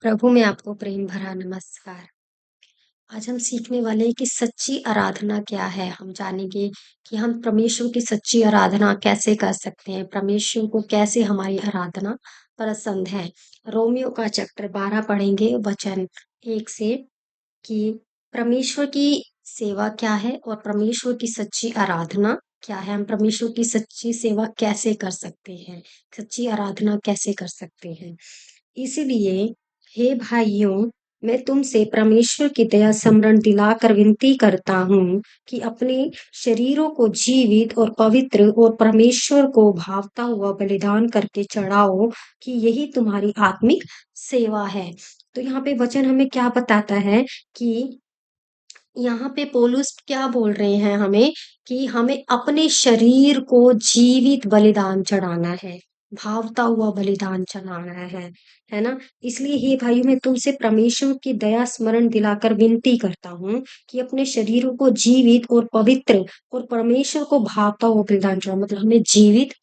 प्रभु में आपको प्रेम भरा नमस्कार। आज हम सीखने वाले हैं कि सच्ची आराधना क्या है? हम जानेंगे कि हम परमेश्वर की सच्ची आराधना कैसे कर सकते हैं? परमेश्वर को कैसे हमारी आराधना पसंद है? रोमियो का चैप्टर 12 पढ़ेंगे वचन 1 से कि परमेश्वर की सेवा क्या है और परमेश्वर की सच्ची आराधना क्या है? हम परमेश्वर की सच्ची सेवा कैसे कर सकते हैं? सच्ची आराधना कैसे कर सकते हैं? इसीलिए हे भाइयों, मैं तुमसे परमेश्वर की दया स्मरण दिलाकर विनती करता हूँ कि अपने शरीरों को जीवित और पवित्र और परमेश्वर को भावता हुआ बलिदान करके चढ़ाओ कि यही तुम्हारी आत्मिक सेवा है। तो यहाँ पे वचन हमें क्या बताता है कि यहाँ पे पौलुस क्या बोल रहे हैं हमें कि हमें अपने शरीर को जीवित बलिदान चढ़ाना है, भावता हुआ बलिदान चढ़ाना है ना? इसलिए हे भाइयों मैं तुमसे परमेश्वर की दया स्मरण दिलाकर विनती करता हूँ कि अपने शरीरों को जीवित और पवित्र और परमेश्वर को भावता हुआ बलिदान चढ़ाओ। मतलब हमें जीवित,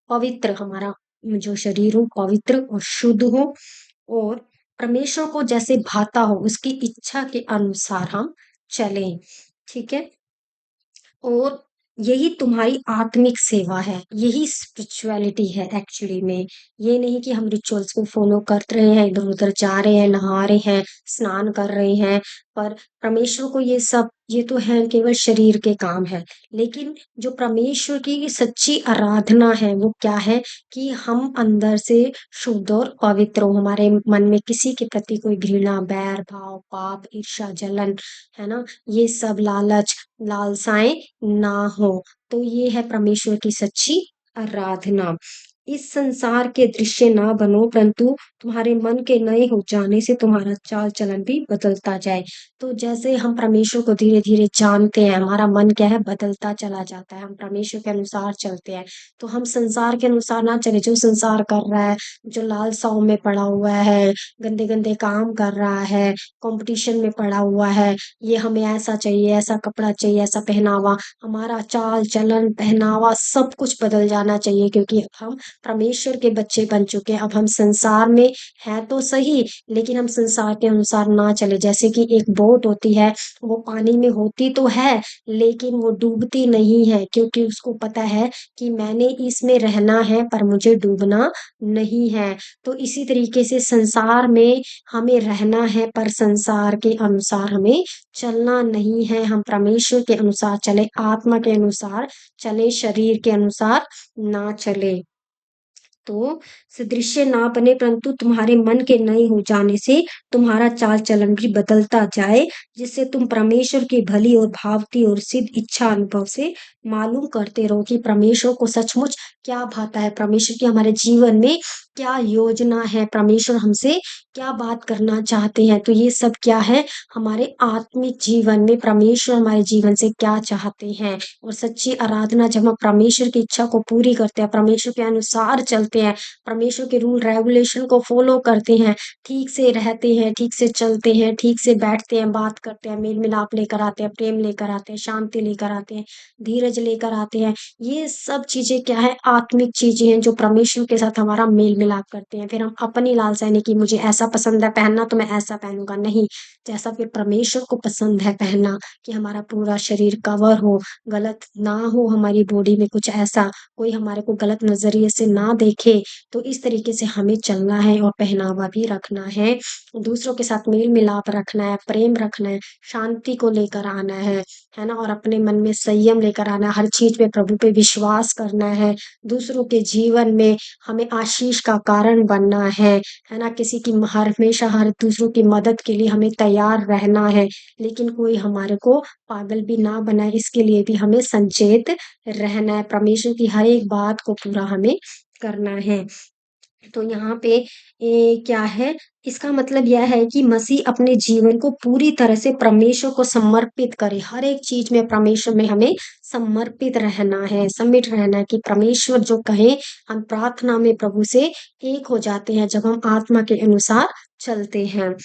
पवित्र हमारा जो शरीर हो पवित्र और शुद्ध हो और परमेश्वर को जैसे भाता हो उसकी इच्छा के अनुसार हम चलें, ठीक है? और यही तुम्हारी आत्मिक सेवा है, यही स्पिरिचुअलिटी है एक्चुअली में। ये नहीं कि हम रिचुअल्स को फॉलो कर रहे हैं, इधर-उधर जा रहे हैं, नहा रहे हैं, स्नान कर रहे हैं, पर परमेश्वर को ये तो है केवल शरीर के काम है। लेकिन जो परमेश्वर की सच्ची आराधना है, वो क्या है कि हम अंदर से शुद्ध और पवित्र हो, हमारे मन में किसी के प्रति कोई घृणा, बैर भाव, पाप, ईर्ष्या, जलन, है ना? ये सब लालच, लालसाएँ ना हो। तो ये है परमेश्वर की सच्ची आराधना। इस संसार के दृश्य ना बनो परंतु तुम्हारे मन के नए हो जाने से तुम्हारा चाल-चलन भी बदलता जाए। तो जैसे हम परमेश्वर को धीरे-धीरे जानते हैं, हमारा मन क्या है बदलता चला जाता है, हम परमेश्वर के अनुसार चलते हैं। तो हम संसार के अनुसार ना चलें, जो संसार कर रहा है, जो लालसाओं में पड़ा हुआ है, गंदे-गंदे काम कर रहा है, कॉम्पिटिशन में पड़ा हुआ है, ये हमें ऐसा चाहिए, ऐसा कपड़ा चाहिए, ऐसा पहनावा, हमारा चाल-चलन, पहनावा सब कुछ बदल जाना चाहिए क्योंकि हम परमेश्वर के बच्चे बन चुके हैं। अब हम संसार में हैं तो सही, लेकिन हम संसार के अनुसार ना चले। जैसे कि एक बोट होती है, वो पानी में होती तो है, लेकिन वो डूबती नहीं है क्योंकि उसको पता है कि मैंने इसमें रहना है पर मुझे डूबना नहीं है। तो इसी तरीके से संसार में हमें रहना है पर संसार के अनुसार हमें चलना नहीं है। हम परमेश्वर के अनुसार चले, आत्मा के अनुसार चले, शरीर के अनुसार ना चले। तो सदृश्य ना बने परंतु तुम्हारे मन के नए हो जाने से तुम्हारा चाल चलन भी बदलता जाए जिससे तुम परमेश्वर की भली और भावती और सिद्ध इच्छा अनुभव से मालूम करते रहो कि परमेश्वर को सचमुच क्या भाता है, परमेश्वर की हमारे जीवन में क्या योजना है, परमेश्वर हमसे क्या बात करना चाहते हैं। तो ये सब क्या है हमारे आत्मिक जीवन में परमेश्वर हमारे जीवन से क्या चाहते हैं और सच्ची आराधना जब हम परमेश्वर की इच्छा को पूरी करते हैं, परमेश्वर के अनुसार चलते हैं, परमेश्वर के रूल रेगुलेशन को फॉलो करते हैं, ठीक से रहते हैं, ठीक से चलते हैं, ठीक से बैठते हैं, बात करते हैं, मेल-मिलाप लेकर आते हैं, प्रेम लेकर आते हैं, शांति लेकर आते हैं, धीरज लेकर आते हैं। ये सब चीज़ें क्या है आत्मिक चीज़ें हैं जो परमेश्वर के साथ हमारा मेल-मिलाप करते हैं। फिर हम अपनी लालसा नहीं कि मुझे ऐसा पसंद है पहनना तो मैं ऐसा पहनूँगा, नहीं। जैसा फिर परमेश्वर को पसंद है पहनना कि हमारा पूरा शरीर कवर हो, गलत ना हो हमारी बॉडी में कुछ ऐसा, कोई हमारे को गलत नज़रिए से ना देखे, तो इस तरीके से हमें चलना है और पहनावा भी रखना है। दूसरों के साथ मेल-मिलाप रखना है, प्रेम रखना है, शांति को लेकर आना है ना? और अपने मन में संयम लेकर आना है, हर चीज़ पे प्रभु पे विश्वास करना है, दूसरों के जीवन में हमें आशीष का कारण बनना है ना? किसी की हमेशा हर दूसरों की मदद के लिए हमें तैयार रहना है, लेकिन कोई हमारे को पागल भी ना बनाए इसके लिए भी हमें संचेत रहना है। परमेश्वर की हर एक बात को पूरा हमें करना है। तो यहाँ पे क्या है इसका मतलब यह है कि मसीह अपने जीवन को पूरी तरह से परमेश्वर को समर्पित करे। हर एक चीज़ में परमेश्वर में हमें समर्पित रहना है, समिट रहना है कि परमेश्वर जो कहे हम प्रार्थना में प्रभु से एक हो जाते हैं जब हम आत्मा के अनुसार चलते हैं।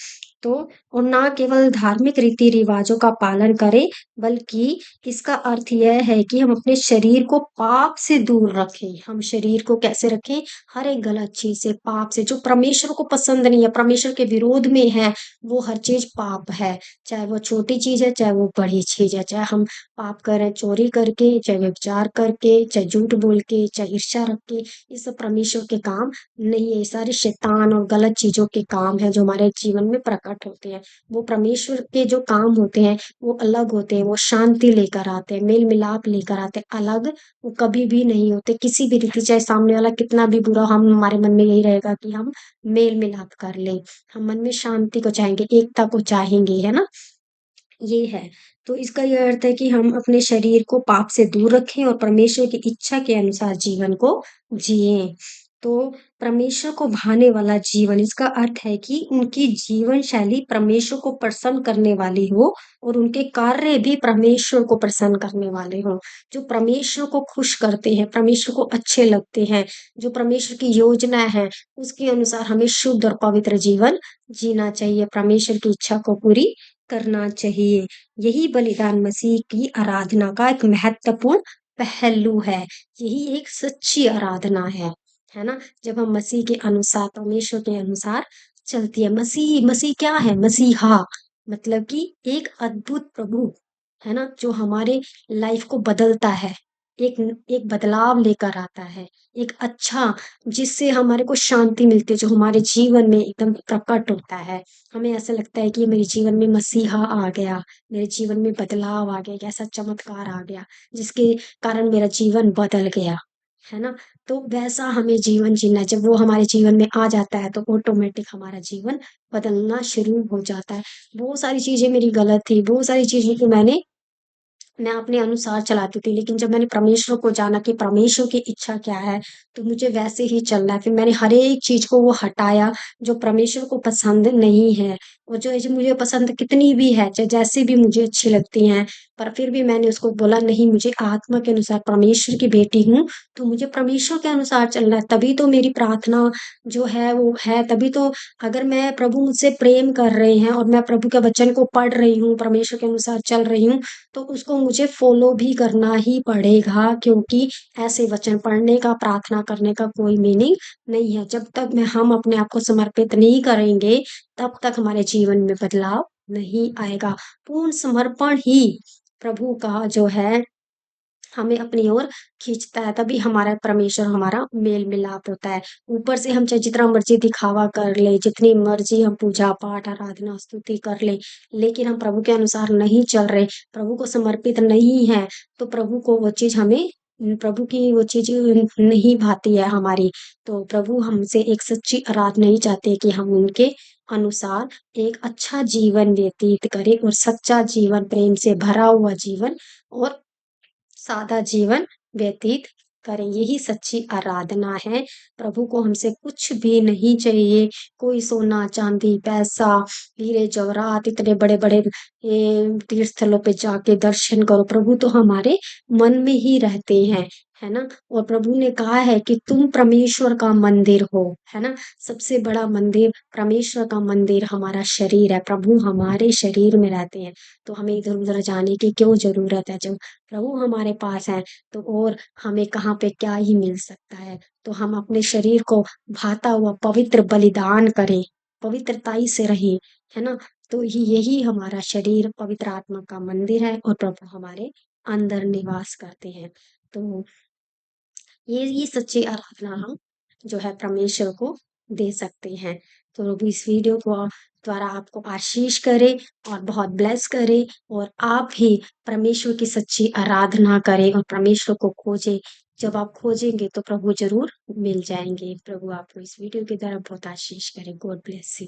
तो और ना केवल धार्मिक रीति-रिवाज़ों का पालन करें, बल्कि इसका अर्थ यह है कि हम अपने शरीर को पाप से दूर रखें। हम शरीर को कैसे रखें? हर एक गलत चीज़ से, पाप से, जो परमेश्वर को पसंद नहीं है, परमेश्वर के विरोध में है, वो हर चीज़ पाप है। चाहे वो छोटी चीज़ है, चाहे वो बड़ी चीज़ है, चाहे हम पाप करें चोरी करके, चाहे व्यभिचार करके, चाहे झूठ बोल के, चाहे ईर्ष्या रख के, ये सब परमेश्वर के काम नहीं है। ये सारे शैतान और गलत चीज़ों के काम हैं, जो हमारे जीवन में प्रकट होते हैं। वो परमेश्वर के जो काम होते हैं, वो अलग होते हैं, वो शांति लेकर आते हैं, मेल-मिलाप लेकर आते हैं। अलग वो कभी भी नहीं होते, किसी भी रीति चाहे सामने वाला कितना भी बुरा हम हमारे मन में यही रहेगा कि हम मेल-मिलाप कर लें। हम मन में शांति को चाहेंगे, एकता को चाहेंगे, है ना? ये है। तो इसका ये अर्थ है कि हम अपने शरीर को पाप से दूर रखें और परमेश्वर की इच्छा के अनुसार जीवन को जिएँ। तो परमेश्वर को भाने वाला जीवन, इसका अर्थ है कि उनकी जीवन शैली परमेश्वर को प्रसन्न करने वाली हो और उनके कार्य भी परमेश्वर को प्रसन्न करने वाले हों। जो परमेश्वर को खुश करते हैं, परमेश्वर को अच्छे लगते हैं, जो परमेश्वर की योजना है, उसके अनुसार हमें शुद्ध और पवित्र जीवन जीना चाहिए। परमेश्वर की इच्छा को पूरी करना चाहिए। यही बलिदान मसीह की आराधना का एक महत्वपूर्ण पहलू है। यही एक सच्ची आराधना है ना? जब हम मसीह के अनुसार, परमेश्वर के अनुसार चलती है। मसीह मसीह क्या है? मसीहा मतलब कि एक अद्भुत प्रभु, है ना? जो हमारे लाइफ को बदलता है। एक एक बदलाव लेकर आता है। एक अच्छा जिससे हमारे को शांति मिलती है, जो हमारे जीवन में एकदम प्रकट होता है। हमें ऐसा लगता है कि मेरे जीवन में मसीहा आ गया, मेरे जीवन में बदलाव आ गया, एक ऐसा चमत्कार आ गया, जिसके कारण मेरा जीवन बदल गया, है ना? तो वैसा हमें जीवन जीना है, जब वो हमारे जीवन में आ जाता है, तो ऑटोमेटिक हमारा जीवन बदलना शुरू हो जाता है। बहुत सारी चीज़ें मेरी गलत थी, बहुत सारी चीज़ें को मैं अपने अनुसार चलाती थी, लेकिन जब मैंने परमेश्वर को जाना कि परमेश्वर की इच्छा क्या है, तो मुझे वैसे ही चलना है। फिर मैंने हर एक चीज़ को वो हटाया, जो परमेश्वर को पसंद नहीं है और जो मुझे पसंद कितनी भी है, चाहे जैसी भी मुझे अच्छी लगती हैं, पर फिर भी मैंने उसको बोला नहीं, मुझे आत्मा के अनुसार, परमेश्वर की बेटी हूँ, तो मुझे परमेश्वर के अनुसार चलना है। तभी तो मेरी प्रार्थना जो है वो है, तभी तो अगर मैं प्रभु मुझसे प्रेम कर रहे हैं और मैं प्रभु के वचन को पढ़ रही हूँ, परमेश्वर के अनुसार चल रही हूँ, तो उसको मुझे फ़ॉलो भी करना ही पड़ेगा, क्योंकि ऐसे वचन पढ़ने का, प्रार्थना करने का कोई मीनिंग नहीं है। जब तक हम अपने आप को समर्पित नहीं करेंगे, तब तक हमारे जीवन में बदलाव नहीं आएगा। पूर्ण समर्पण ही प्रभु का जो है हमें अपनी ओर खींचता है, तभी हमारा परमेश्वर हमारा मेल-मिलाप होता है। ऊपर से हम चाहे जितना मर्ज़ी दिखावा कर लें, जितनी मर्ज़ी हम पूजा-पाठ, आराधना, स्तुति कर लें, लेकिन हम प्रभु के अनुसार नहीं चल रहे, प्रभु को समर्पित नहीं हैं, तो प्रभु को वो चीज़ हमें प्रभु की वो चीज़ नहीं भाती है हमारी। तो प्रभु हमसे एक सच्ची आराधना ही चाहते हैं कि हम उनके अनुसार एक अच्छा जीवन व्यतीत करें और सच्चा जीवन, प्रेम से भरा हुआ जीवन और सादा जीवन व्यतीत करें, यही सच्ची आराधना है। प्रभु को हमसे कुछ भी नहीं चाहिए, कोई सोना, चांदी, पैसा, हीरे-जवाहरात, इतने बड़े-बड़े तीर्थ स्थलों पे जाके दर्शन करो, प्रभु तो हमारे मन में ही रहते हैं, है ना? और प्रभु ने कहा है कि तुम परमेश्वर का मंदिर हो, है ना? सबसे बड़ा मंदिर, परमेश्वर का मंदिर हमारा शरीर है, प्रभु हमारे शरीर में रहते हैं, तो हमें इधर-उधर जाने की क्यों ज़रूरत है? जब प्रभु हमारे पास हैं, तो और हमें कहाँ पे क्या ही मिल सकता है। तो हम अपने शरीर को भाता हुआ पवित्र बलिदान करें, पवित्रताई से रहें, है ना? तो यही हमारा शरीर पवित्र आत्मा का मंदिर है और प्रभु हमारे अंदर निवास करते हैं। तो ये सच्ची आराधना हम जो है परमेश्वर को दे सकते हैं। तो प्रभु इस वीडियो को द्वारा आपको आशीष करे और बहुत ब्लेस करे और आप भी परमेश्वर की सच्ची आराधना करें और परमेश्वर को खोजें। जब आप खोजेंगे तो प्रभु ज़रूर मिल जाएँगे। प्रभु आपको इस वीडियो के द्वारा बहुत आशीष करे। God bless you.